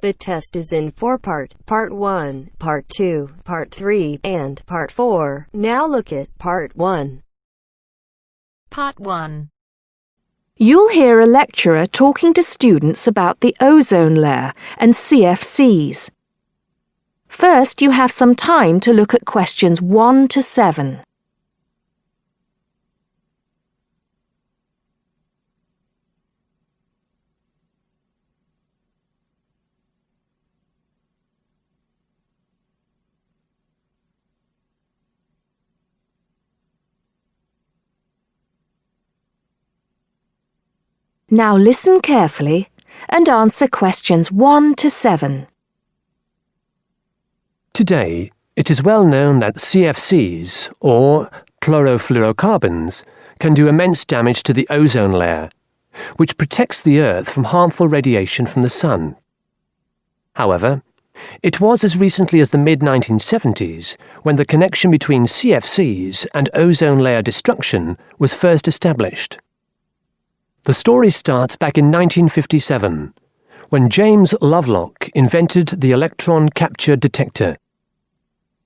The test is in 4 parts: Part 1, Part 2, Part 3, and Part 4. Now look at Part 1. Part 1. You'll hear a lecturer talking to students about the ozone layer and CFCs. First, you have some time to look at questions 1 to 7. Now listen carefully and answer questions 1 to 7. Today, it is well known that CFCs, or chlorofluorocarbons, can do immense damage to the ozone layer, which protects the Earth from harmful radiation from the Sun. However, it was as recently as the mid-1970s when the connection between CFCs and ozone layer destruction was first established. The story starts back in 1957, when James Lovelock invented the electron capture detector.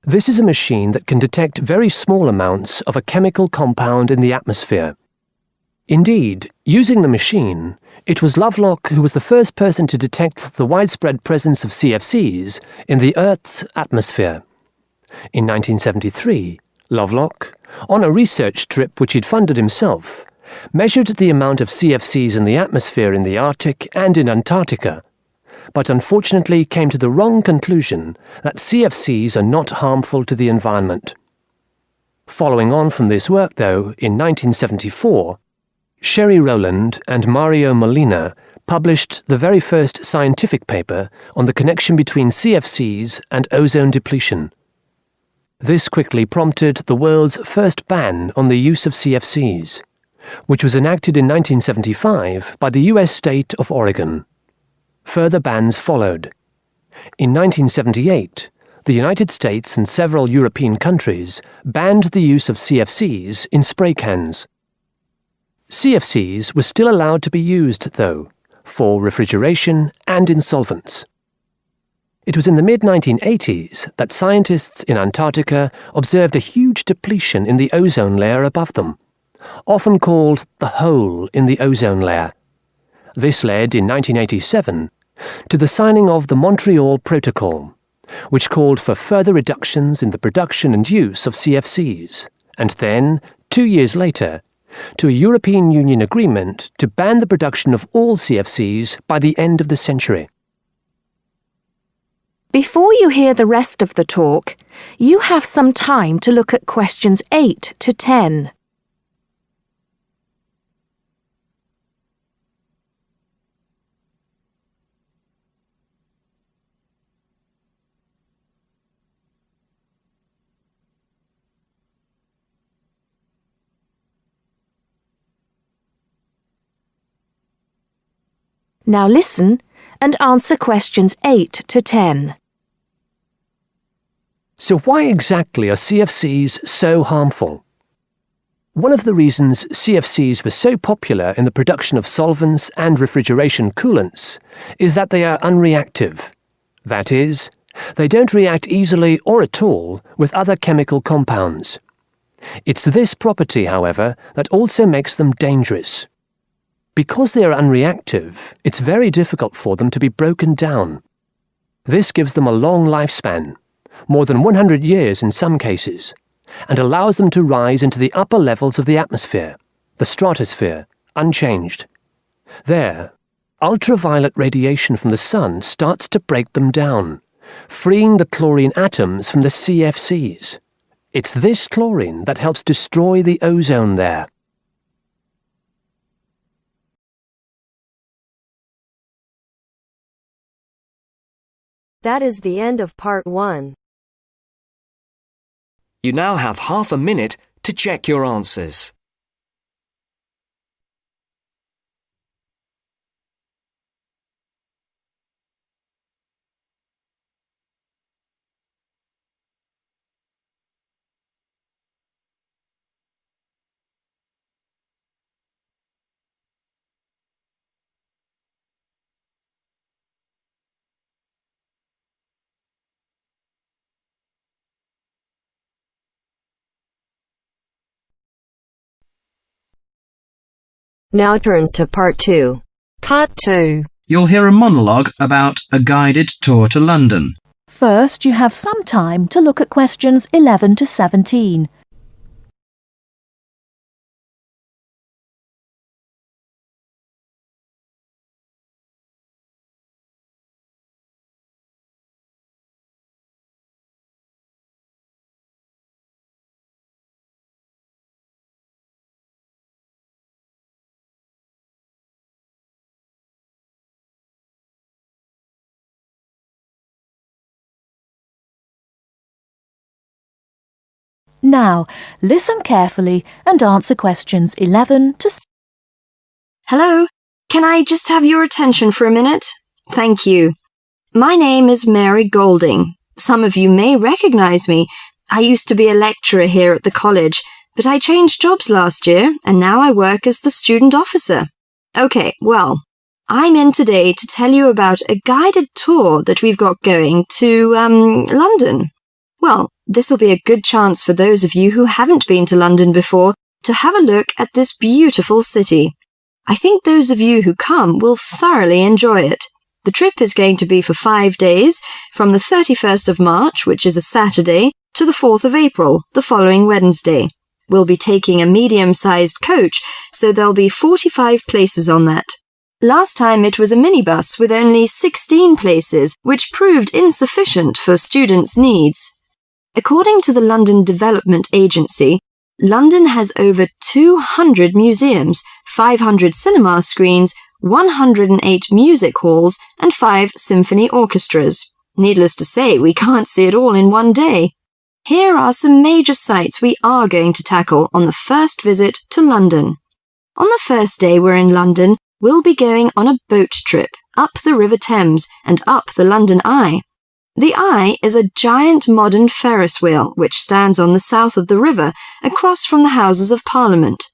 This is a machine that can detect very small amounts of a chemical compound in the atmosphere. Indeed, using the machine, it was Lovelock who was the first person to detect the widespread presence of CFCs in the Earth's atmosphere. In 1973, Lovelock, on a research trip which he'd funded himself, measured the amount of CFCs in the atmosphere in the Arctic and in Antarctica, but unfortunately came to the wrong conclusion that CFCs are not harmful to the environment. Following on from this work, though, in 1974, Sherry Rowland and Mario Molina published the very first scientific paper on the connection between CFCs and ozone depletion. This quickly prompted the world's first ban on the use of CFCs, which was enacted in 1975 by the US state of Oregon. Further bans followed. In 1978, the United States and several European countries banned the use of CFCs in spray cans. CFCs were still allowed to be used, though, for refrigeration and in solvents. It was in the mid-1980s that scientists in Antarctica observed a huge depletion in the ozone layer above them, often called the hole in the ozone layer. This led, in 1987, to the signing of the Montreal Protocol, which called for further reductions in the production and use of CFCs, and then, 2 years later, to a European Union agreement to ban the production of all CFCs by the end of the century. Before you hear the rest of the talk, you have some time to look at questions 8 to 10. Now listen and answer questions 8 to 10. So why exactly are CFCs so harmful? One of the reasons CFCs were so popular in the production of solvents and refrigeration coolants is that they are unreactive. That is, they don't react easily or at all with other chemical compounds. It's this property, however, that also makes them dangerous. Because they are unreactive, it's very difficult for them to be broken down. This gives them a long lifespan, more than 100 years in some cases, and allows them to rise into the upper levels of the atmosphere, the stratosphere, unchanged. There, ultraviolet radiation from the sun starts to break them down, freeing the chlorine atoms from the CFCs. It's this chlorine that helps destroy the ozone there. That is the end of Part 1. You now have half a minute to check your answers. Now turns to Part 2. Part 2. You'll hear a monologue about a guided tour to London. First, you have some time to look at questions 11 to 17. Now, listen carefully and answer questions 11 to 17. Hello, can I just have your attention for a minute? Thank you. My name is Mary Golding. Some of you may recognize me. I used to be a lecturer here at the college, but I changed jobs last year and now I work as the student officer. Okay, well, I'm in today to tell you about a guided tour that we've got going to, London. Well, this will be a good chance for those of you who haven't been to London before to have a look at this beautiful city. I think those of you who come will thoroughly enjoy it. The trip is going to be for 5 days, from the 31st of March, which is a Saturday, to the 4th of April, the following Wednesday. We'll be taking a medium-sized coach, so there'll be 45 places on that. Last time it was a minibus with only 16 places, which proved insufficient for students' needs. According to the London Development Agency, London has over 200 museums, 500 cinema screens, 108 music halls, and 5 symphony orchestras. Needless to say, we can't see it all in one day. Here are some major sites we are going to tackle on the first visit to London. On the first day we're in London, we'll be going on a boat trip up the River Thames and up the London Eye. The Eye is a giant modern Ferris wheel which stands on the south of the river, across from the Houses of Parliament.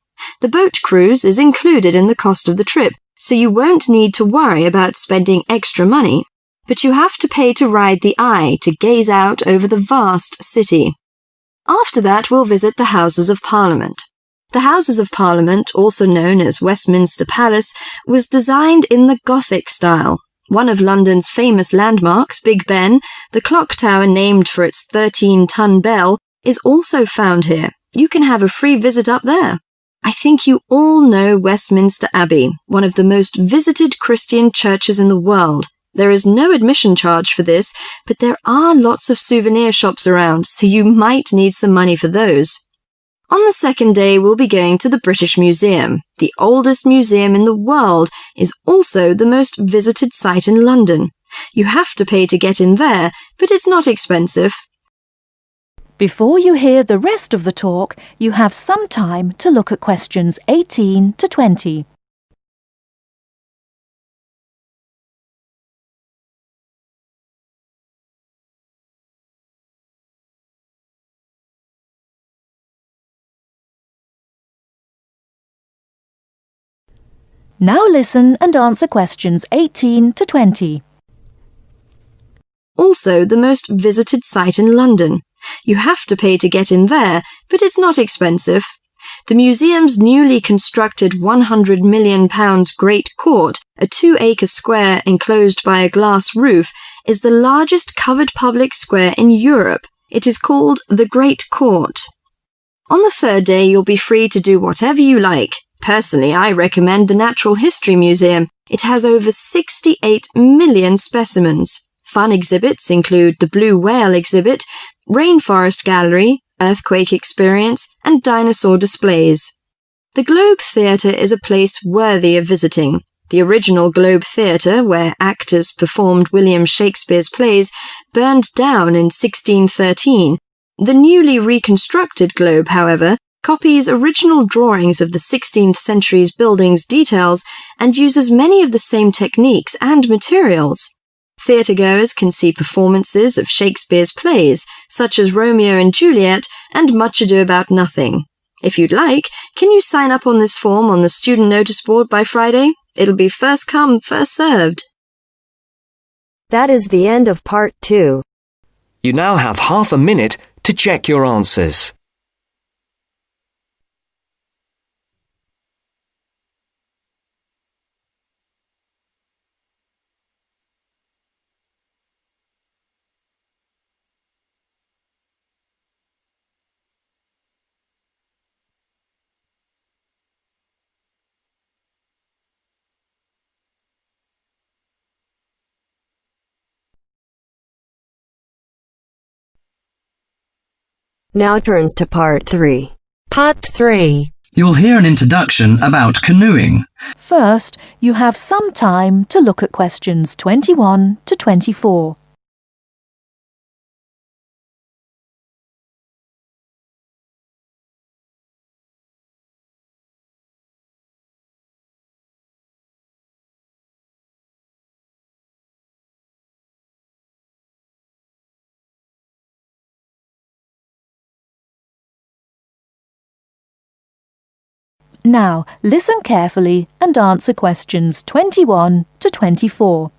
The boat cruise is included in the cost of the trip, so you won't need to worry about spending extra money. But you have to pay to ride the Eye to gaze out over the vast city. After that, we'll visit the Houses of Parliament. The Houses of Parliament, also known as Westminster Palace, was designed in the Gothic style. One of London's famous landmarks, Big Ben, the clock tower named for its 13-ton bell, is also found here. You can have a free visit up there. I think you all know Westminster Abbey, one of the most visited Christian churches in the world. There is no admission charge for this, but there are lots of souvenir shops around, so you might need some money for those. On the second day, we'll be going to the British Museum. The oldest museum in the world is also the most visited site in London. You have to pay to get in there, but it's not expensive. Before you hear the rest of the talk, you have some time to look at questions 18 to 20. Now listen and answer questions 18 to 20. Also the most visited site in London. You have to pay to get in there, but it's not expensive. The museum's newly constructed £100 million Great Court, a 2-acre square enclosed by a glass roof, is the largest covered public square in Europe. It is called the Great Court. On the third day, you'll be free to do whatever you like. Personally, I recommend the Natural History Museum. It has over 68 million specimens. Fun exhibits include the Blue Whale exhibit, Rainforest Gallery, Earthquake Experience, and dinosaur displays. The Globe Theatre is a place worthy of visiting. The original Globe Theatre, where actors performed William Shakespeare's plays, burned down in 1613. The newly reconstructed Globe, however, copies original drawings of the 16th century's building's details and uses many of the same techniques and materials. Theatregoers can see performances of Shakespeare's plays, such as Romeo and Juliet and Much Ado About Nothing. If you'd like, can you sign up on this form on the student notice board by Friday? It'll be first come, first served. That is the end of Part 2. You now have half a minute to check your answers. Now turns to Part 3. Part 3. You'll hear an introduction about canoeing. First, you have some time to look at questions 21 to 24. Now, listen carefully and answer questions 21 to 24.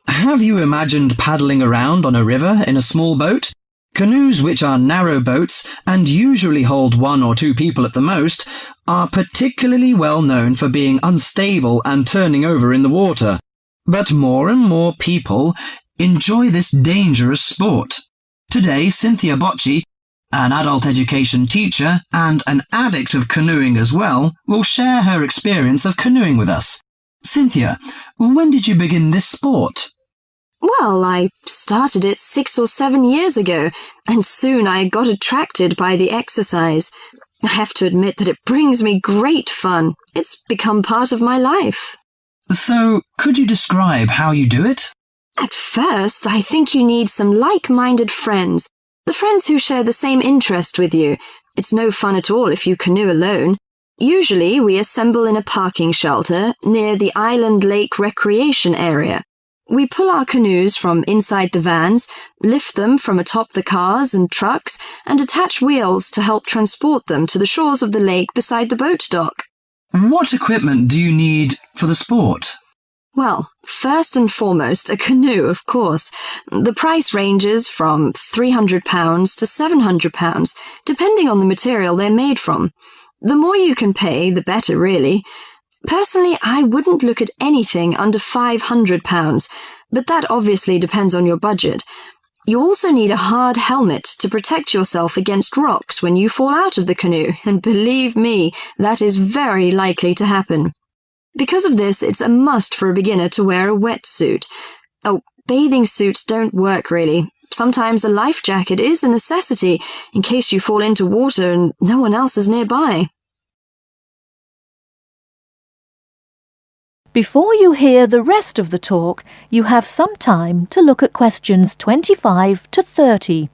Have you imagined paddling around on a river in a small boat? Canoes, which are narrow boats and usually hold 1 or 2 people at the most, are particularly well known for being unstable and turning over in the water. But more and more people enjoy this dangerous sport. Today, Cynthia Bocci, an adult education teacher and an addict of canoeing as well, will share her experience of canoeing with us. Cynthia, when did you begin this sport? Well, I started it 6 or 7 years ago, and soon I got attracted by the exercise. I have to admit that it brings me great fun. It's become part of my life. So, could you describe how you do it? At first, I think you need some like-minded friends. The friends who share the same interest with you. It's no fun at all if you canoe alone. Usually, we assemble in a parking shelter near the Island Lake Recreation Area. We pull our canoes from inside the vans, lift them from atop the cars and trucks, and attach wheels to help transport them to the shores of the lake beside the boat dock. What equipment do you need for the sport? Well, first and foremost, a canoe, of course. The price ranges from £300 to £700, depending on the material they're made from. The more you can pay, the better, really. Personally, I wouldn't look at anything under £500, but that obviously depends on your budget. You also need a hard helmet to protect yourself against rocks when you fall out of the canoe, and believe me, that is very likely to happen. Because of this, it's a must for a beginner to wear a wetsuit. Oh, bathing suits don't work really. Sometimes a life jacket is a necessity in case you fall into water and no one else is nearby. Before you hear the rest of the talk, you have some time to look at questions 25 to 30.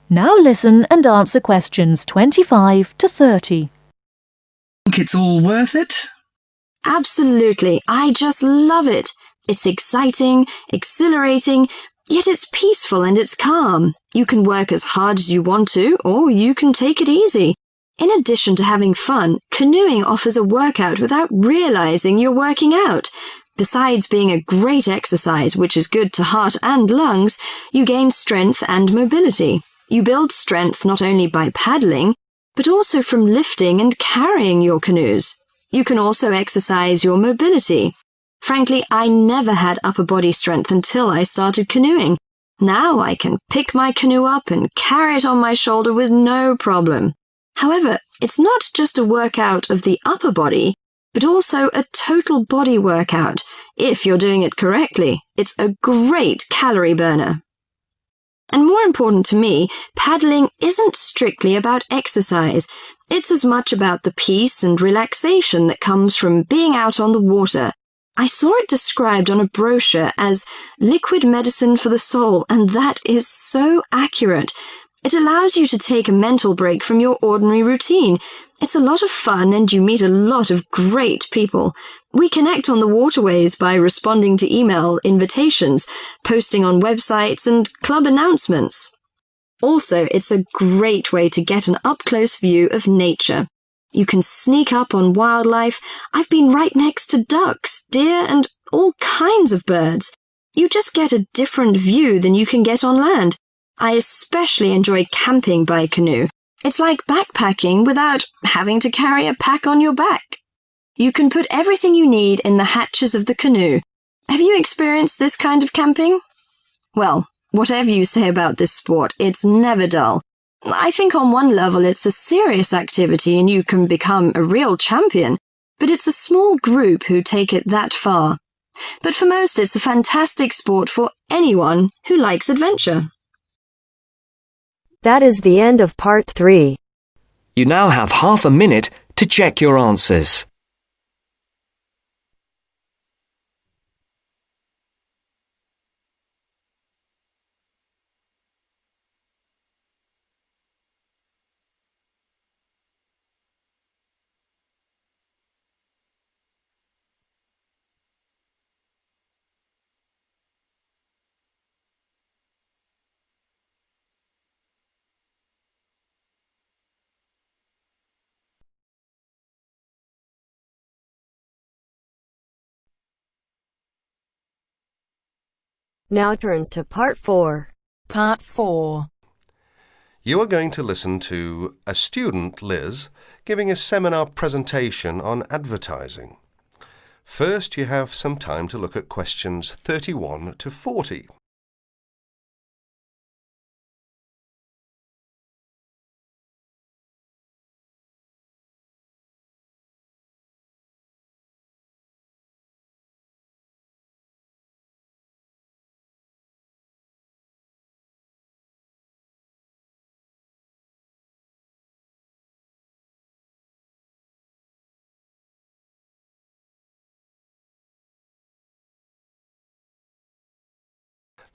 Now listen and answer questions 25 to 30. Think it's all worth it? Absolutely. I just love it. It's exciting, exhilarating, yet it's peaceful and it's calm. You can work as hard as you want to, or you can take it easy. In addition to having fun, canoeing offers a workout without realizing you're working out. Besides being a great exercise, which is good to heart and lungs, you gain strength and mobility. You build strength not only by paddling, but also from lifting and carrying your canoes. You can also exercise your mobility. Frankly, I never had upper body strength until I started canoeing. Now I can pick my canoe up and carry it on my shoulder with no problem. However, it's not just a workout of the upper body, but also a total body workout. If you're doing it correctly, it's a great calorie burner. And more important to me, paddling isn't strictly about exercise. It's as much about the peace and relaxation that comes from being out on the water. I saw it described on a brochure as liquid medicine for the soul, and that is so accurate. It allows you to take a mental break from your ordinary routine. It's a lot of fun and you meet a lot of great people. We connect on the waterways by responding to email invitations, posting on websites and club announcements. Also, it's a great way to get an up-close view of nature. You can sneak up on wildlife. I've been right next to ducks, deer and all kinds of birds. You just get a different view than you can get on land. I especially enjoy camping by canoe. It's like backpacking without having to carry a pack on your back. You can put everything you need in the hatches of the canoe. Have you experienced this kind of camping? Well, whatever you say about this sport, it's never dull. I think on one level it's a serious activity and you can become a real champion, but it's a small group who take it that far. But for most, it's a fantastic sport for anyone who likes adventure. That is the end of part 3. You now have half a minute to check your answers. Now turns to part 4. Part 4. You are going to listen to a student, Liz, giving a seminar presentation on advertising. First, you have some time to look at questions 31 to 40.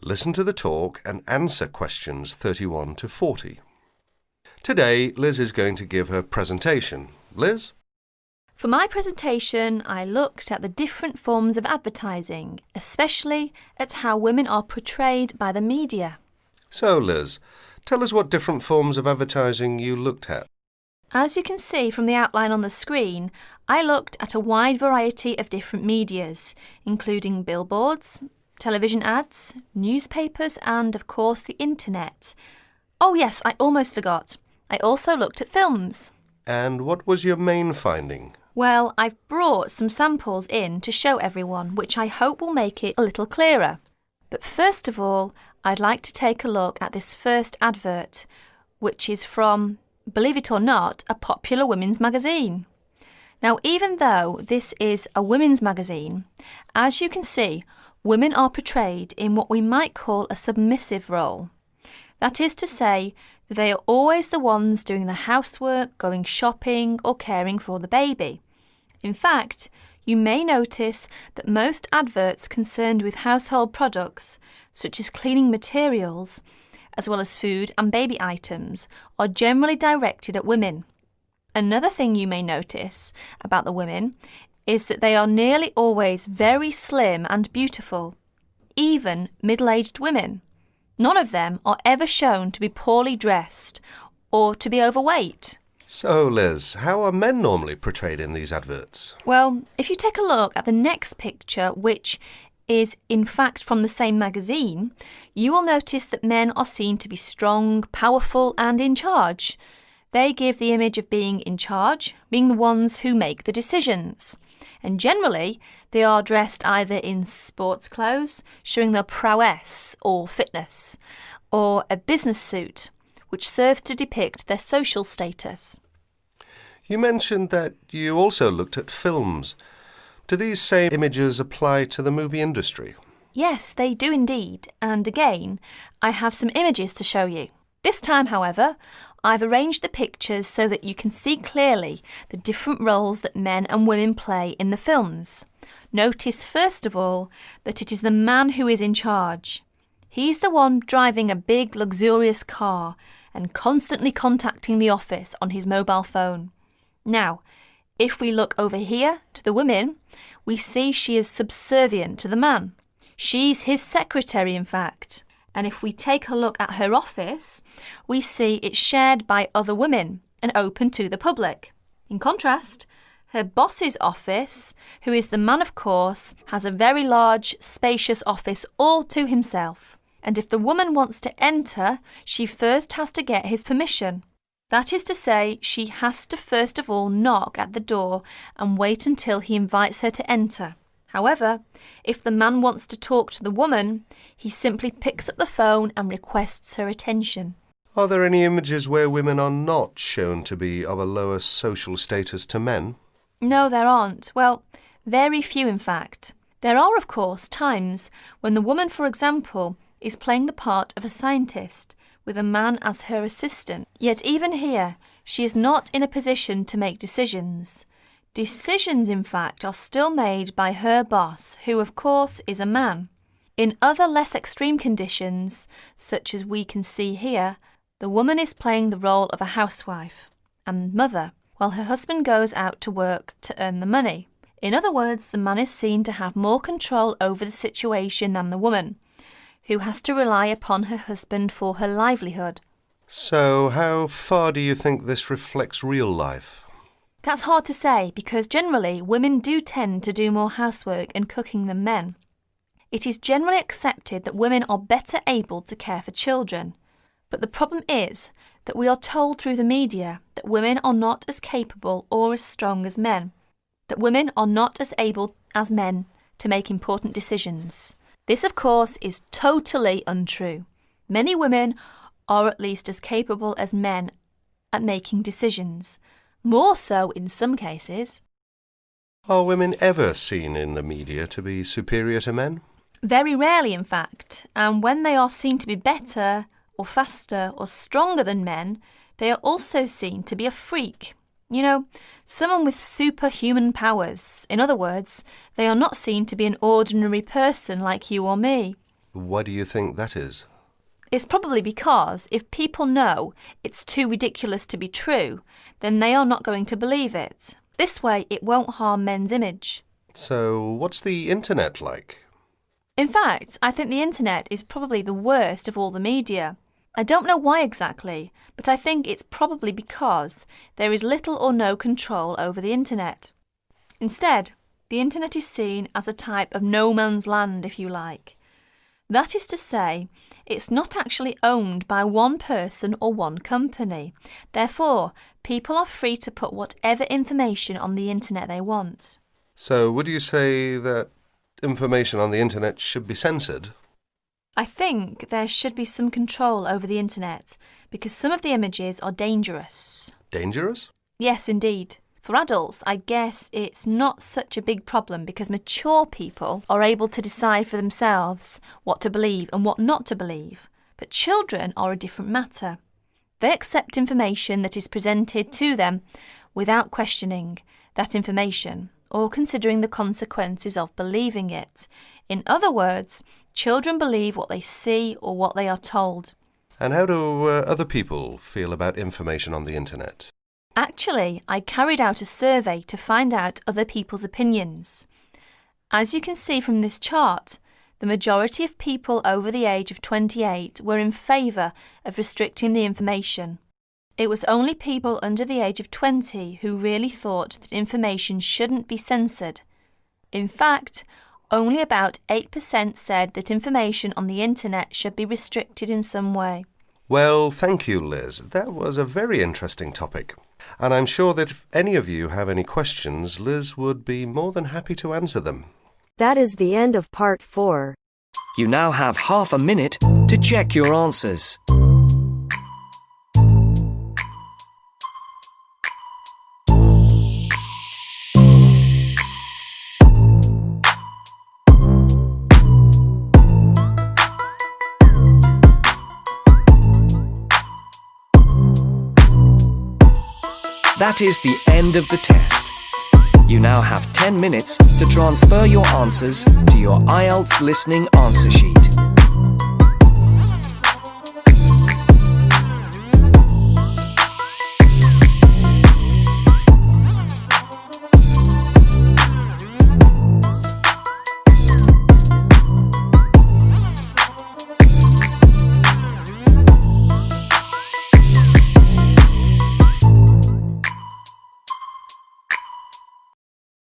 Listen to the talk and answer questions 31 to 40. Today, Liz is going to give her presentation. Liz? For my presentation, I looked at the different forms of advertising, especially at how women are portrayed by the media. So, Liz, tell us what different forms of advertising you looked at. As you can see from the outline on the screen, I looked at a wide variety of different medias, including billboards, television ads, newspapers and, of course, the internet. Oh yes, I almost forgot. I also looked at films. And what was your main finding? Well, I've brought some samples in to show everyone, which I hope will make it a little clearer. But first of all, I'd like to take a look at this first advert, which is from, believe it or not, a popular women's magazine. Now, even though this is a women's magazine, as you can see, women are portrayed in what we might call a submissive role. That is to say, that they are always the ones doing the housework, going shopping, or caring for the baby. In fact, you may notice that most adverts concerned with household products, such as cleaning materials, as well as food and baby items, are generally directed at women. Another thing you may notice about the women is that they are nearly always very slim and beautiful, even middle-aged women. None of them are ever shown to be poorly dressed or to be overweight. So, Liz, how are men normally portrayed in these adverts? Well, if you take a look at the next picture, which is in fact from the same magazine, you will notice that men are seen to be strong, powerful and in charge. They give the image of being in charge, being the ones who make the decisions. And generally, they are dressed either in sports clothes, showing their prowess or fitness, or a business suit, which serves to depict their social status. You mentioned that you also looked at films. Do these same images apply to the movie industry? Yes, they do indeed. And again, I have some images to show you. This time, however, I've arranged the pictures so that you can see clearly the different roles that men and women play in the films. Notice first of all that it is the man who is in charge. He's the one driving a big luxurious car and constantly contacting the office on his mobile phone. Now, if we look over here to the women, we see she is subservient to the man. She's his secretary, in fact. And if we take a look at her office, we see it's shared by other women and open to the public. In contrast, her boss's office, who is the man of course, has a very large, spacious office all to himself. And if the woman wants to enter, she first has to get his permission. That is to say, she has to first of all knock at the door and wait until he invites her to enter. However, if the man wants to talk to the woman, he simply picks up the phone and requests her attention. Are there any images where women are not shown to be of a lower social status to men? No, there aren't. Well, very few in fact. There are, of course, times when the woman, for example, is playing the part of a scientist with a man as her assistant. Yet even here, she is not in a position to make decisions. Decisions, in fact, are still made by her boss, who, of course, is a man. In other less extreme conditions, such as we can see here, the woman is playing the role of a housewife and mother, while her husband goes out to work to earn the money. In other words, the man is seen to have more control over the situation than the woman, who has to rely upon her husband for her livelihood. So, how far do you think this reflects real life? That's hard to say, because generally women do tend to do more housework and cooking than men. It is generally accepted that women are better able to care for children. But the problem is that we are told through the media that women are not as capable or as strong as men, that women are not as able as men to make important decisions. This, of course, is totally untrue. Many women are at least as capable as men at making decisions, more so in some cases. Are women ever seen in the media to be superior to men? Very rarely, in fact, and when they are seen to be better or faster or stronger than men, they are also seen to be a freak. You know, someone with superhuman powers. In other words, they are not seen to be an ordinary person like you or me. Why do you think that is? It's probably because if people know it's too ridiculous to be true, then they are not going to believe it. This way, it won't harm men's image. So, what's the internet like? In fact, I think the internet is probably the worst of all the media. I don't know why exactly, but I think it's probably because there is little or no control over the internet. Instead, the internet is seen as a type of no man's land, if you like. That is to say, it's not actually owned by one person or one company. Therefore, people are free to put whatever information on the internet they want. So, would you say that information on the internet should be censored? I think there should be some control over the internet because some of the images are dangerous. Dangerous? Yes, indeed. For adults, I guess it's not such a big problem because mature people are able to decide for themselves what to believe and what not to believe. But children are a different matter. They accept information that is presented to them without questioning that information or considering the consequences of believing it. In other words, children believe what they see or what they are told. And how do other people feel about information on the internet? Actually, I carried out a survey to find out other people's opinions. As you can see from this chart, the majority of people over the age of 28 were in favour of restricting the information. It was only people under the age of 20 who really thought that information shouldn't be censored. In fact, only about 8% said that information on the internet should be restricted in some way. Well, thank you, Liz. That was a very interesting topic. And I'm sure that if any of you have any questions, Liz would be more than happy to answer them. That is the end of part 4. You now have half a minute to check your answers. That is the end of the test. You now have 10 minutes to transfer your answers to your Ielts listening answer sheet.